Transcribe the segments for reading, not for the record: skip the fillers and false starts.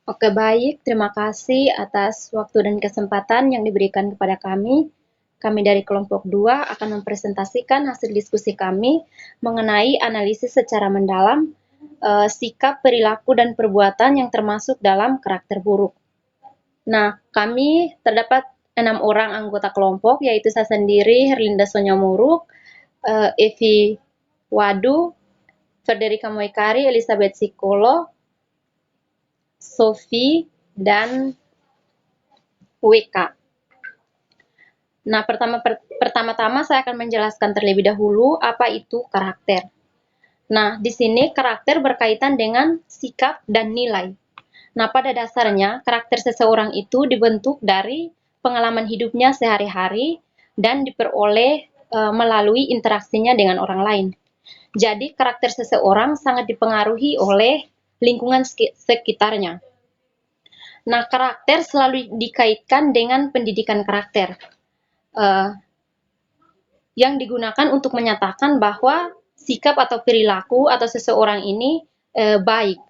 Oke, baik. Terima kasih atas waktu dan kesempatan yang diberikan kepada kami. Kami dari kelompok 2 akan mempresentasikan hasil diskusi kami mengenai analisis secara mendalam sikap, perilaku, dan perbuatan yang termasuk dalam karakter buruk. Nah, kami terdapat 6 orang anggota kelompok, yaitu saya sendiri, Herlinda Sonyamuruk, Evi Wadu, Federica Moikari, Elizabeth Sikolo, Sophie, dan WK. Nah, pertama-tama saya akan menjelaskan terlebih dahulu apa itu karakter. Nah, di sini karakter berkaitan dengan sikap dan nilai. Nah, pada dasarnya karakter seseorang itu dibentuk dari pengalaman hidupnya sehari-hari dan diperoleh melalui interaksinya dengan orang lain. Jadi, karakter seseorang sangat dipengaruhi oleh lingkungan sekitarnya. Nah, karakter selalu dikaitkan dengan pendidikan karakter yang digunakan untuk menyatakan bahwa sikap atau perilaku atau seseorang ini baik.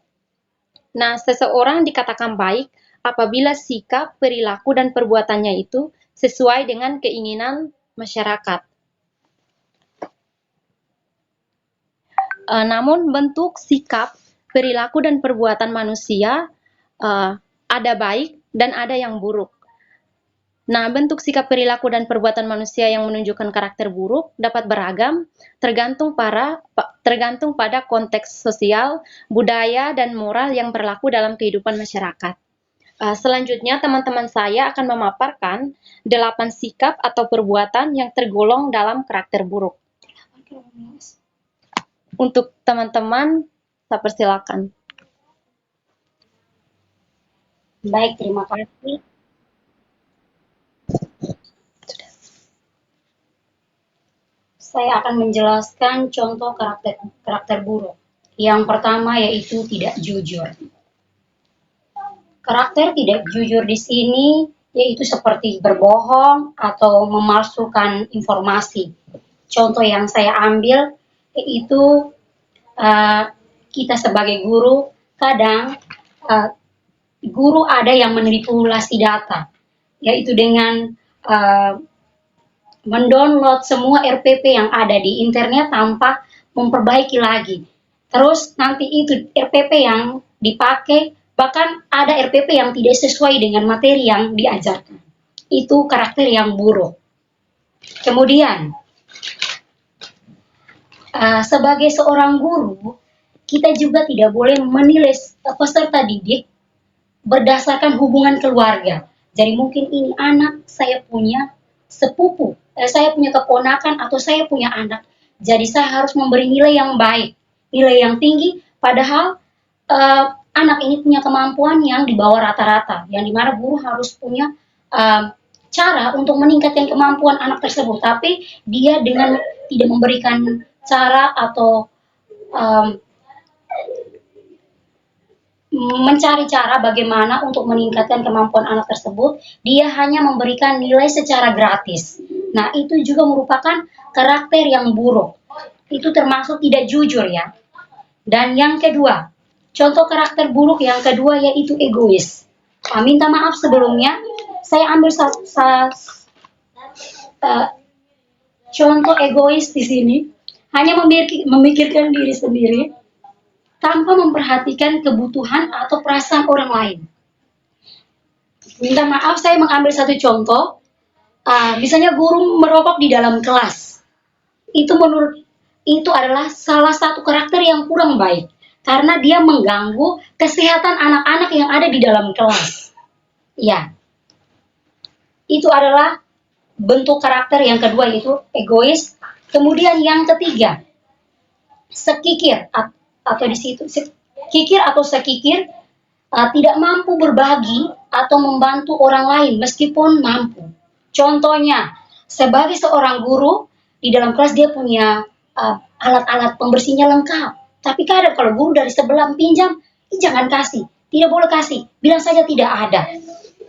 Nah, seseorang dikatakan baik apabila sikap, perilaku, dan perbuatannya itu sesuai dengan keinginan masyarakat. Namun bentuk sikap, perilaku, dan perbuatan manusia ada baik dan ada yang buruk. Nah, bentuk sikap, perilaku, dan perbuatan manusia yang menunjukkan karakter buruk dapat beragam, tergantung pada konteks sosial, budaya, dan moral yang berlaku dalam kehidupan masyarakat. Selanjutnya, teman-teman saya akan memaparkan 8 sikap atau perbuatan yang tergolong dalam karakter buruk. Untuk teman-teman, saya persilakan. Baik, terima kasih. Saya akan menjelaskan contoh karakter buruk. Yang pertama yaitu tidak jujur. Karakter tidak jujur di sini yaitu seperti berbohong atau memalsukan informasi. Contoh yang saya ambil yaitu kita sebagai guru kadang guru ada yang manipulasi data, yaitu dengan mendownload semua RPP yang ada di internet tanpa memperbaiki lagi. Terus nanti itu RPP yang dipakai, bahkan ada RPP yang tidak sesuai dengan materi yang diajarkan. Itu karakter yang buruk. Kemudian, sebagai seorang guru, kita juga tidak boleh menilai peserta didik berdasarkan hubungan keluarga. Jadi mungkin ini anak saya punya sepupu, saya punya keponakan atau saya punya anak. Jadi saya harus memberi nilai yang baik, nilai yang tinggi, padahal anak ini punya kemampuan yang di bawah rata-rata, yang dimana guru harus punya cara untuk meningkatkan kemampuan anak tersebut, tapi dia dengan tidak memberikan cara atau mencari cara bagaimana untuk meningkatkan kemampuan anak tersebut, dia hanya memberikan nilai secara gratis. Nah, itu juga merupakan karakter yang buruk. Itu termasuk tidak jujur ya. Dan yang kedua, contoh karakter buruk yang kedua yaitu egois. Minta maaf sebelumnya, saya ambil contoh egois di sini, hanya memikirkan diri sendiri, tanpa memperhatikan kebutuhan atau perasaan orang lain. Minta maaf, saya mengambil satu contoh. Misalnya guru merokok di dalam kelas. Itu adalah salah satu karakter yang kurang baik. Karena dia mengganggu kesehatan anak-anak yang ada di dalam kelas. Ya. Itu adalah bentuk karakter yang kedua, yaitu egois. Kemudian yang ketiga, sekikir atau di situ kikir atau sekikir, tidak mampu berbagi atau membantu orang lain meskipun mampu. Contohnya, sebagai seorang guru di dalam kelas dia punya alat-alat pembersihnya lengkap, tapi kadang kalau guru dari sebelah pinjam, jangan kasih, tidak boleh kasih, bilang saja tidak ada.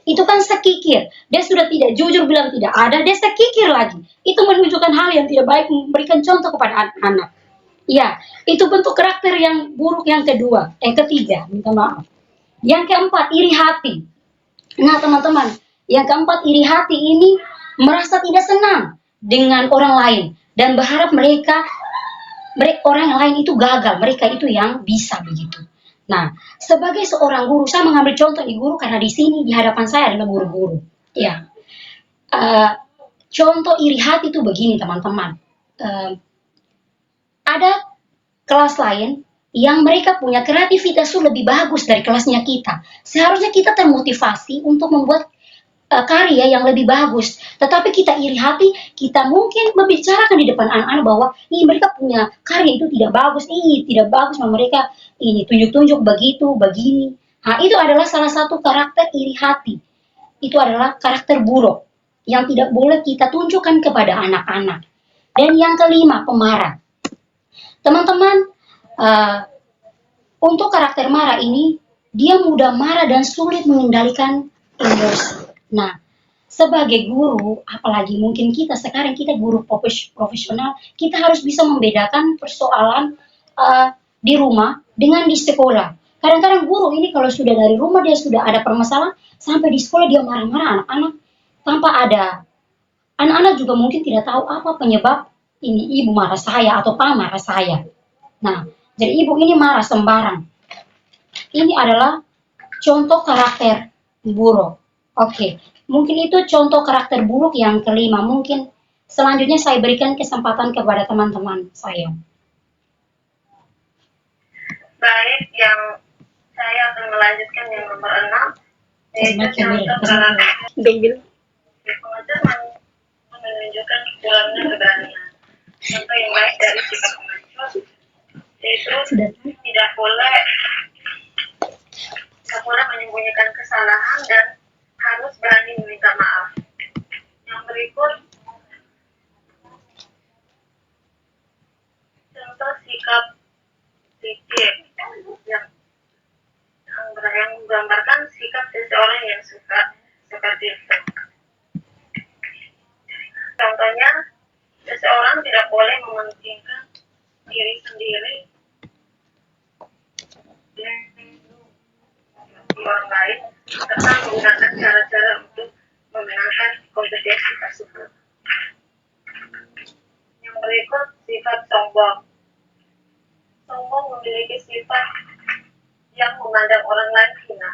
Itu kan sekikir, dia sudah tidak jujur bilang tidak ada, dia sekikir lagi. Itu menunjukkan hal yang tidak baik, memberikan contoh kepada anak-anak. Ya, itu bentuk karakter yang buruk yang ketiga, minta maaf. Yang keempat, iri hati. Nah, teman-teman, yang keempat, iri hati ini merasa tidak senang dengan orang lain dan berharap orang yang lain itu gagal, mereka itu yang bisa begitu. Nah, sebagai seorang guru, saya mengambil contoh di guru karena di sini di hadapan saya adalah guru-guru. Ya, contoh iri hati itu begini teman-teman. Ada kelas lain yang mereka punya kreativitas itu lebih bagus dari kelasnya kita. Seharusnya kita termotivasi untuk membuat karya yang lebih bagus. Tetapi kita iri hati, kita mungkin membicarakan di depan anak-anak bahwa mereka punya karya itu tidak bagus, tidak bagus, mereka ini tunjuk-tunjuk begitu, begini. Nah, itu adalah salah satu karakter iri hati. Itu adalah karakter buruk yang tidak boleh kita tunjukkan kepada anak-anak. Dan yang kelima, pemarah. Teman-teman, untuk karakter marah ini, dia mudah marah dan sulit mengendalikan emosi. Nah, sebagai guru, apalagi mungkin kita sekarang kita guru profesional, kita harus bisa membedakan persoalan di rumah dengan di sekolah. Kadang-kadang guru ini kalau sudah dari rumah dia sudah ada permasalahan, sampai di sekolah dia marah-marah anak-anak tanpa ada. Anak-anak juga mungkin tidak tahu apa penyebab ini ibu marah saya atau pak marah saya. Nah, jadi ibu ini marah sembarang. Ini adalah contoh karakter buruk. Oke, mungkin itu contoh karakter buruk yang kelima. Mungkin selanjutnya saya berikan kesempatan kepada teman-teman saya. Baik, yang saya akan melanjutkan yang nomor 6, yaitu contoh karakter. Pengajar menunjukkan kurangnya keberanian. Contoh yang baik dari sikap pengajar, yaitu tidak boleh menyembunyikan kesalahan dan harus berani meminta maaf. Yang berikut contoh sikap fikir yang menggambarkan sikap seseorang yang suka seperti itu. Contohnya, seseorang tidak boleh mementingkan diri sendiri di orang lain, serta menggunakan cara-cara untuk memenangkan kompetisi tersebut. Yang berikut, sifat sombong. Sombong memiliki sifat yang memandang orang lain hina.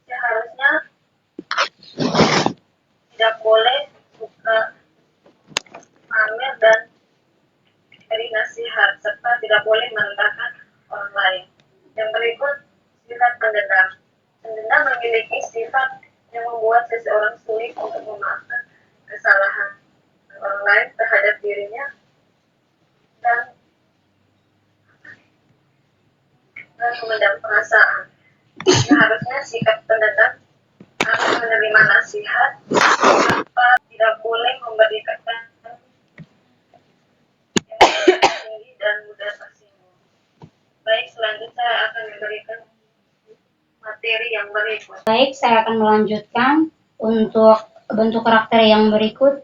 Seharusnya tidak boleh suka pamer dan beri nasihat, serta tidak boleh merendahkan orang lain. Yang berikut, sifat pendendam. Pendendam memiliki sifat yang membuat seseorang sulit untuk memaafkan kesalahan orang lain terhadap dirinya dan memendam perasaan. Seharusnya sikap pendendam harus menerima nasihat tanpa tidak boleh memberikan yang tinggi dan mudah tersinggung. Baik, selanjutnya saya akan memberikan materi yang berikut. Baik, saya akan melanjutkan untuk bentuk karakter yang berikut.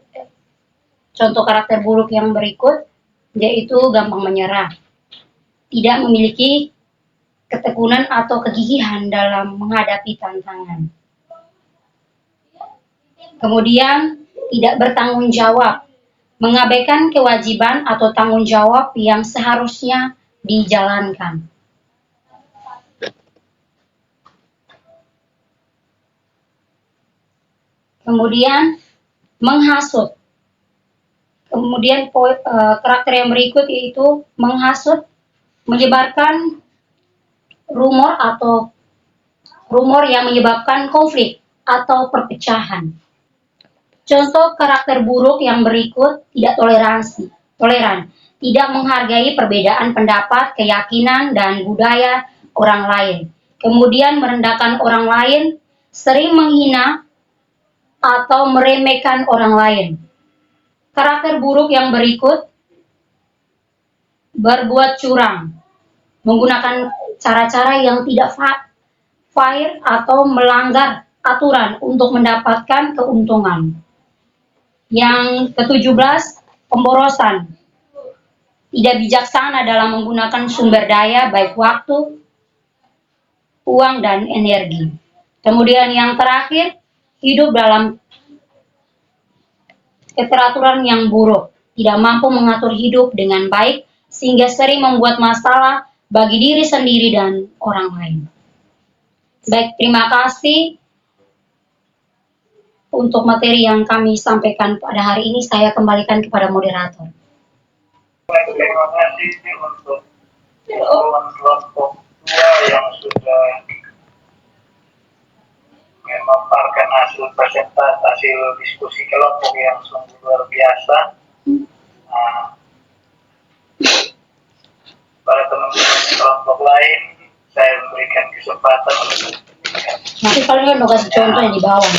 Contoh karakter buruk yang berikut, yaitu gampang menyerah. Tidak memiliki ketekunan atau kegigihan dalam menghadapi tantangan. Kemudian, tidak bertanggung jawab, mengabaikan kewajiban atau tanggung jawab yang seharusnya dijalankan. Kemudian, menghasut. Kemudian, karakter yang berikut yaitu menghasut, menyebarkan rumor yang menyebabkan konflik atau perpecahan. Contoh karakter buruk yang berikut, tidak toleran, tidak menghargai perbedaan pendapat, keyakinan, dan budaya orang lain. Kemudian merendahkan orang lain, sering menghina atau meremehkan orang lain. Karakter buruk yang berikut, berbuat curang, menggunakan cara-cara yang tidak fair atau melanggar aturan untuk mendapatkan keuntungan. Yang ke-17, pemborosan. tidak bijaksana dalam menggunakan sumber daya baik waktu, uang, dan energi. Kemudian yang terakhir, hidup dalam keteraturan yang buruk, tidak mampu mengatur hidup dengan baik sehingga sering membuat masalah bagi diri sendiri dan orang lain. Baik, terima kasih untuk materi yang kami sampaikan pada hari ini. Saya kembalikan kepada moderator. Terima kasih untuk kelompok 2 yang sudah memaparkan hasil diskusi kelompok yang sungguh luar biasa. Para teman-teman kelompok lain, saya memberikan kesempatan untuk Nanti kalian udah kasih contoh yang di bawah.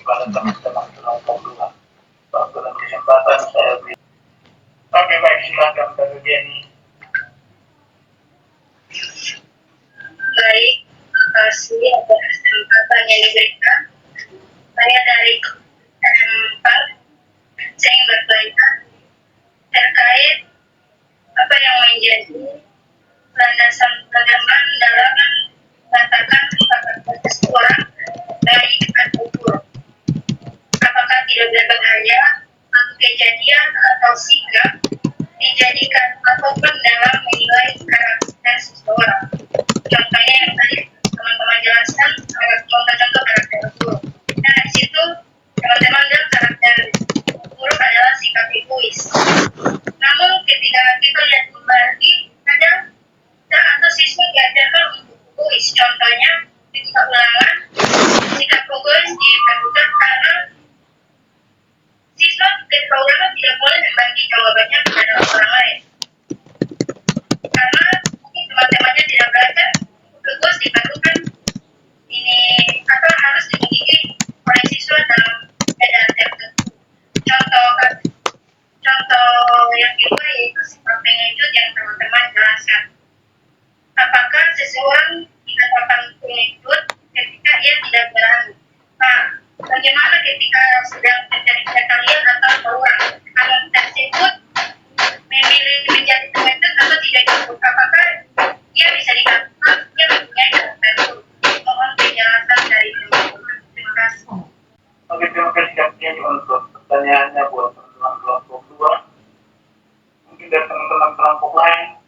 pada teman-teman kelompok 2. Waktu dan kesempatan saya beri. Oke, baik, silakan Kak Jenny. Baik, terima kasih atas kesempatan yang diberikan. Saya dari M4, saya ingin bertanya terkait apa yang menjadi landasan pedoman dalam mengatakan karakter seseorang baik atau buruk. Apakah tidak berbahaya atau kejadian atau sikap dijadikan patokan dalam menilai karakter seseorang? Contohnya yang tadi teman-teman jelaskan contoh-contoh karakter buruk. Nah, di situ teman-teman bilang karakter buruk adalah sikap egois. Namun ketika kita lihat kembali ada atau siswa diajarkan untuk egois. Contohnya ketika ulangan sikap egois diperlukan karena siswa ketika ulangan tidak boleh membagi jawabannya kepada orang lain. Karena mungkin teman-temannya tidak belajar, egois diperlukan ini apa harus dimiliki oleh siswa dalam keadaan tertentu. Contoh yang kedua yaitu sifat pengecut yang teman-teman jelaskan. Apakah seseorang dikatakan pengecut ketika ia tidak berani? Nah, bagaimana ketika sedang terjadi kalian atau orang anak tersebut memilih menjadi pengecut atau tidak cukup? Apakah ia bisa dikatakan dia mempunyai karakter buruk? Mohon penjelasan dari teman-teman. Terima kasih. Oke, terima kasih Kak Jenny untuk pertanyaannya buat teman-teman kelompok 2. Mungkin dari teman-teman kelompok lain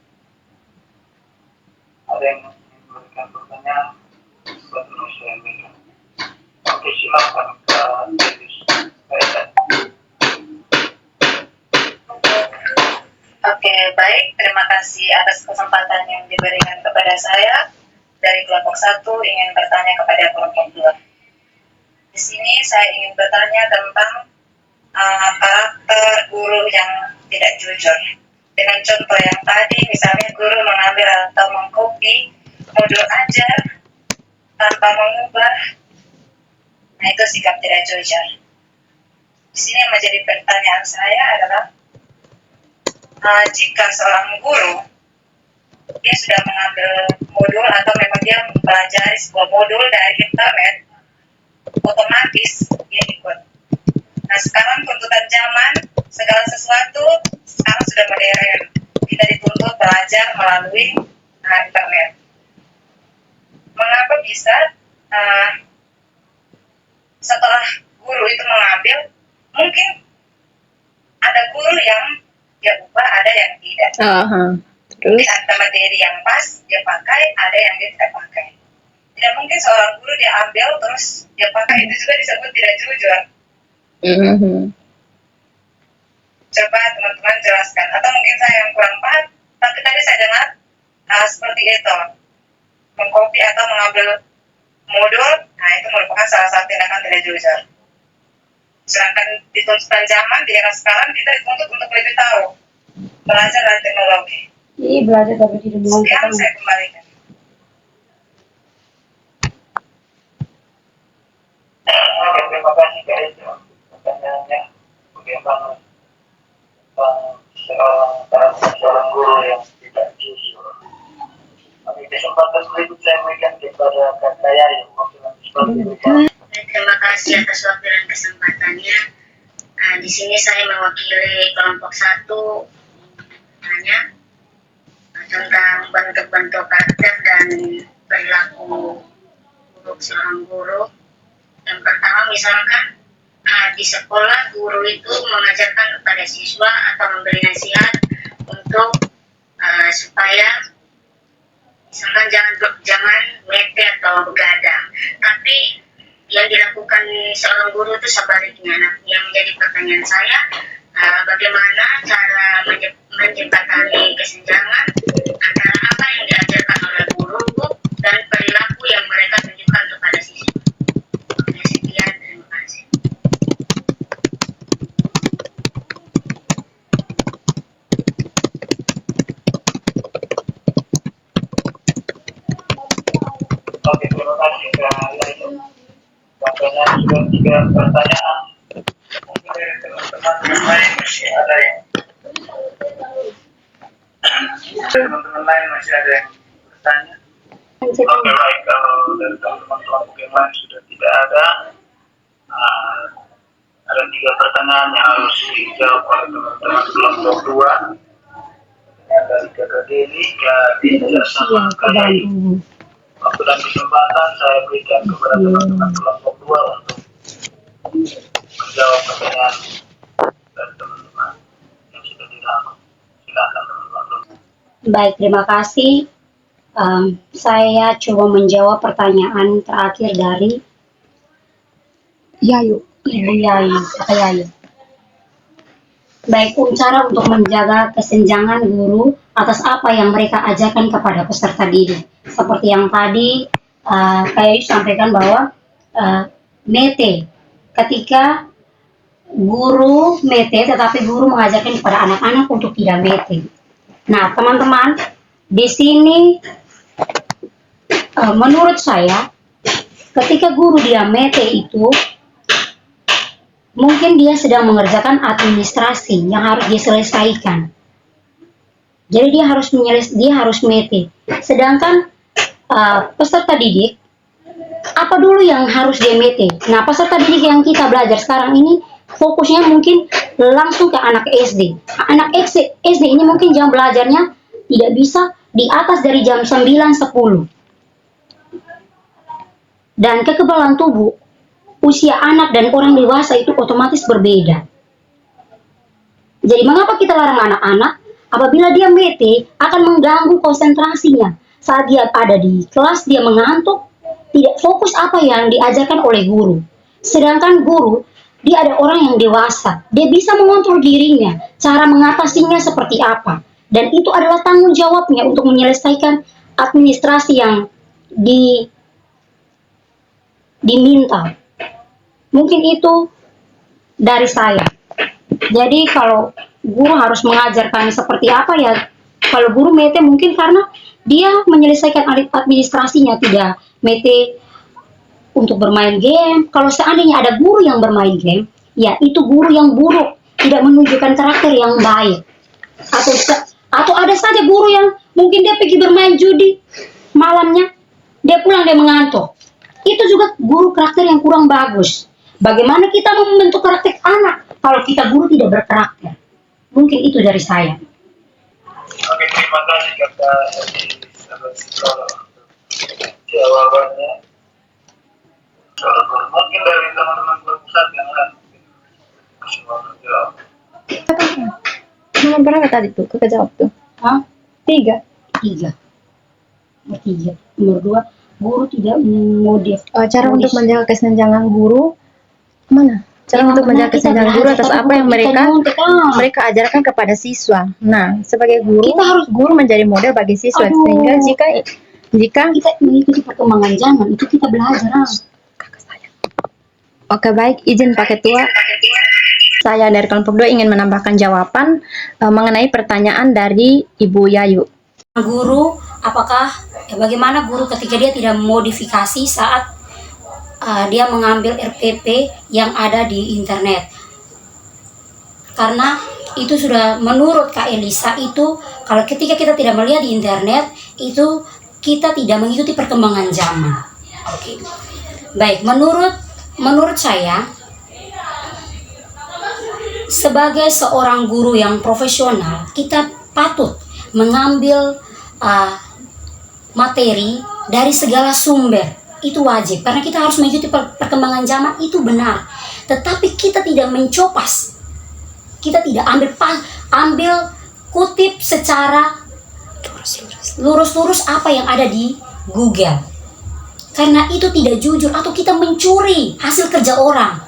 ada yang memberikan pertanyaan sebelum saya berikan. Oke, silakan Kak Dennis. Oke, baik. Terima kasih atas kesempatan yang diberikan kepada saya. Dari kelompok 1 ingin bertanya kepada kelompok 2. Di sini saya ingin bertanya tentang karakter guru yang tidak jujur. Dengan contoh yang tadi, misalnya guru mengambil atau mengcopy modul ajar tanpa mengubah, nah itu sikap tidak jujur. Di sini yang menjadi pertanyaan saya adalah jika seorang guru dia sudah mengambil modul atau memang dia mempelajari sebuah modul dari internet, otomatis dia ikut. Nah, sekarang tuntutan zaman, segala sesuatu sekarang sudah modern. Kita dituntut belajar melalui internet. Mengapa bisa setelah guru itu mengambil, mungkin ada guru yang dia ubah, ada yang tidak. Terus ada materi yang pas dia pakai, ada yang dia tidak pakai. Tidak mungkin seorang guru dia ambil terus dia pakai, itu juga disebut tidak jujur. Coba teman-teman jelaskan, atau mungkin saya yang kurang paham, tapi tadi saya dengar seperti itu, mengcopy atau mengambil modul, nah itu merupakan salah satu tindakan tidak jujur. Sedangkan di tuntutan zaman di era sekarang kita dituntut untuk lebih tahu, belajar dari teknologi. Iya, belajar tapi tidak mau. Sekian saya kembalikan. Oke, terima kasih Kak Ejo. Pertanyaannya bagaimana seorang guru yang tidak jujur. Oke, kesempatan berikut saya berikan kepada Kak Yayu. Terima kasih atas waktu dan kesempatannya. Di sini saya mewakili kelompok 1. pertanyaannya tentang bentuk-bentuk karakter dan perilaku buruk seorang guru. Yang pertama misalkan di sekolah guru itu mengajarkan kepada siswa atau memberi nasihat untuk supaya misalkan jangan mete atau begadang. Tapi yang dilakukan seorang guru itu sebaliknya. Nah, yang menjadi pertanyaan saya, bagaimana cara menjembatani kesenjangan antara apa yang diajarkan oleh guru dan perilaku yang mereka tunjukkan kepada siswa. Oke, sekian, terima kasih. Oke, terima kasih Kak Yayu. Katanya sudah 3 pertanyaan. Mungkin dari teman-teman yang lain masih ada yang bertanya. Oke, baik, kalau dari teman-teman kelompok yang lain sudah tidak ada, ada 3 pertanyaan yang harus dijawab oleh teman-teman kelompok 2. Yang dari Kakak Deli, Kak Dinja sama Kak Yayu. Waktu dan kesempatan saya berikan kepada teman-teman kelompok 2 untuk menjawab pertanyaan dari teman-teman yang sudah dirangkum. Silakan teman-teman. Baik, terima kasih. Saya coba menjawab pertanyaan terakhir dari Ibu Yayu, Kak Yayu. Baik, cara untuk menjaga kesenjangan guru atas apa yang mereka ajarkan kepada peserta didik. Seperti yang tadi Kak Yayu sampaikan bahwa mete, ketika guru mete tetapi guru mengajarkan kepada anak-anak untuk tidak mete. Nah, teman-teman, di sini menurut saya ketika guru dia mete itu mungkin dia sedang mengerjakan administrasi yang harus diselesaikan. Jadi dia harus mete. Sedangkan peserta didik apa dulu yang harus dia mete? Nah, peserta didik yang kita belajar sekarang ini fokusnya mungkin langsung ke anak SD. Anak SD ini mungkin jam belajarnya tidak bisa di atas dari jam 9-10. Dan kekebalan tubuh usia anak dan orang dewasa itu otomatis berbeda. Jadi mengapa kita larang anak-anak? Apabila dia mete akan mengganggu konsentrasinya. Saat dia ada di kelas dia mengantuk, tidak fokus apa yang diajarkan oleh guru. Sedangkan guru, dia ada orang yang dewasa, dia bisa mengontrol dirinya, cara mengatasinya seperti apa. Dan itu adalah tanggung jawabnya untuk menyelesaikan administrasi yang diminta. Mungkin itu dari saya. Jadi kalau guru harus mengajarkan seperti apa ya, kalau guru mete mungkin karena dia menyelesaikan administrasinya, tidak mete untuk bermain game. Kalau seandainya ada guru yang bermain game, ya itu guru yang buruk, tidak menunjukkan karakter yang baik. Atau ada saja guru yang mungkin dia pergi bermain judi malamnya, dia pulang dia mengantuk. Itu juga guru karakter yang kurang bagus. Bagaimana kita membentuk karakter anak kalau kita guru tidak berkarakter? Mungkin itu dari saya. Oke, terima kasih Kakak sahabat psikolog untuk jawabannya. Mungkin dari teman-teman berpusat yang lain semua menjawab. Nomor berapa tadi tuh? Kakak jawab tuh. Hah? 3. 3. Nomor 2, guru tidak Cara untuk menjaga kesenjangan guru mana? Cara untuk menjaga kesenjangan guru atas apa yang mereka ajarkan kepada siswa. Nah, sebagai guru, guru menjadi model bagi siswa. Sehingga jika kita mengikuti perkembangan zaman, itu kita belajar. Oke, baik, izin Pak Ketua. Saya dari kelompok 2 ingin menambahkan jawaban mengenai pertanyaan dari Ibu Yayu. Guru, bagaimana guru ketika dia tidak memodifikasi saat dia mengambil RPP yang ada di internet? Karena itu sudah menurut Kak Elisa itu, kalau ketika kita tidak melihat di internet, itu kita tidak mengikuti perkembangan zaman. Oke. Baik, menurut saya sebagai seorang guru yang profesional, kita patut mengambil materi dari segala sumber. Itu wajib, karena kita harus mengikuti perkembangan zaman, itu benar. Tetapi kita tidak mencopas, kita tidak ambil kutip secara lurus-lurus apa yang ada di Google, karena itu tidak jujur, atau kita mencuri hasil kerja orang.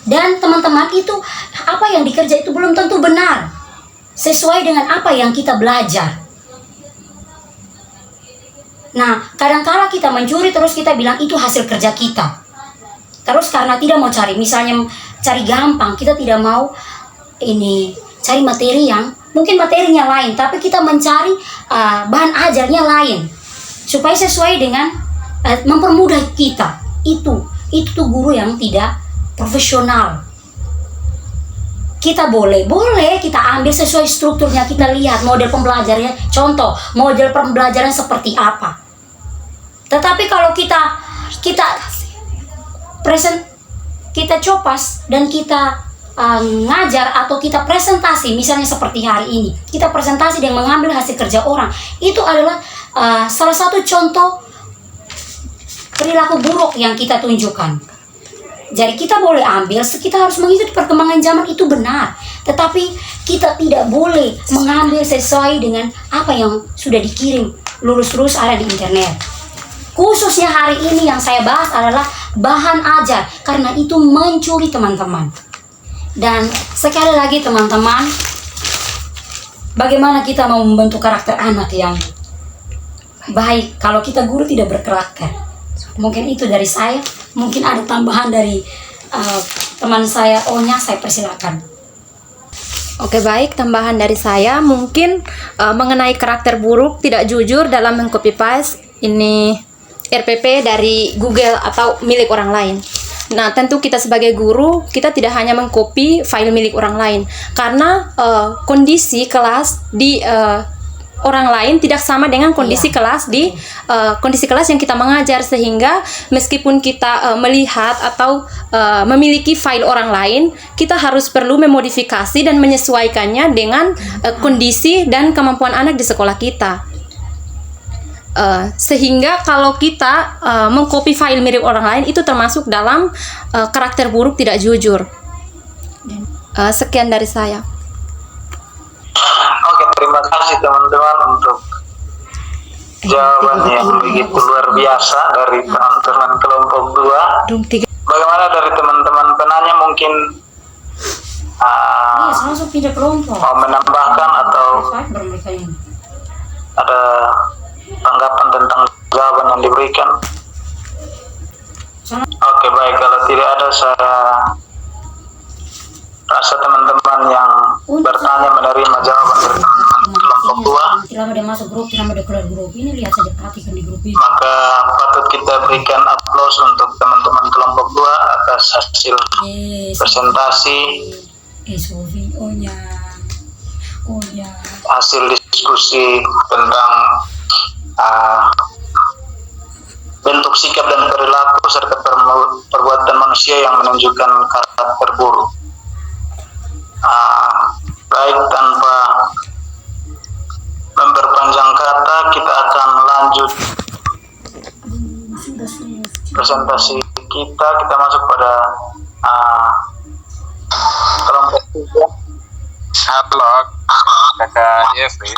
Dan teman-teman, itu apa yang dikerja itu belum tentu benar sesuai dengan apa yang kita belajar. Nah, kadang-kala kita mencuri terus kita bilang itu hasil kerja kita. Terus karena tidak mau cari, misalnya cari gampang, kita tidak mau cari materi yang mungkin materinya lain, tapi kita mencari bahan ajarnya lain supaya sesuai dengan mempermudah kita. Itu tuh guru yang tidak profesional. Kita boleh kita ambil sesuai strukturnya, kita lihat model pembelajarannya, contoh model pembelajaran seperti apa. Tetapi kalau kita copas dan kita ngajar atau kita presentasi, misalnya seperti hari ini kita presentasi dengan mengambil hasil kerja orang, itu adalah salah satu contoh perilaku buruk yang kita tunjukkan. Jadi kita boleh ambil, kita harus mengikuti perkembangan zaman, itu benar. Tetapi kita tidak boleh mengambil sesuai dengan apa yang sudah dikirim lurus-lurus ada di internet. Khususnya hari ini yang saya bahas adalah bahan ajar, karena itu mencuri teman-teman. Dan sekali lagi teman-teman, bagaimana kita mau membentuk karakter anak yang baik kalau kita guru tidak berkarakter? Mungkin itu dari saya. Mungkin ada tambahan dari teman saya, Onya, saya persilakan. Oke, baik, tambahan dari saya mungkin mengenai karakter buruk tidak jujur dalam meng-copy paste ini RPP dari Google atau milik orang lain. Nah, tentu kita sebagai guru, kita tidak hanya mengcopy file milik orang lain, karena kondisi kelas di orang lain tidak sama dengan kondisi kelas di kondisi kelas yang kita mengajar, sehingga meskipun kita melihat atau memiliki file orang lain, kita harus perlu memodifikasi dan menyesuaikannya dengan kondisi dan kemampuan anak di sekolah kita. Sehingga kalau kita mengcopy file mirip orang lain, itu termasuk dalam karakter buruk tidak jujur. Sekian dari saya. Oke, terima kasih teman-teman untuk jawaban yang begitu luar biasa dari teman-teman kelompok 2. Bagaimana dari teman-teman penanya, mungkin Langsung pindah kelompok. mau menambahkan atau ada tanggapan tentang jawaban yang diberikan? Oke, baik, kalau tidak ada, saya rasa teman-teman yang bertanya menerima jawaban dari teman-teman kelompok 2. Lama dia masuk grup, lama dia keluar grup ini, lihat saja, perhatikan di grup ini. Maka patut kita berikan aplaus untuk teman-teman kelompok 2 atas hasil presentasi, hasil diskusi tentang bentuk sikap dan perilaku serta perbuatan manusia yang menunjukkan karakter buruk. Baik, tanpa memperpanjang kata, kita akan lanjut presentasi kita. Kita masuk pada kelompok 3. Halo, kakak Jeffrey.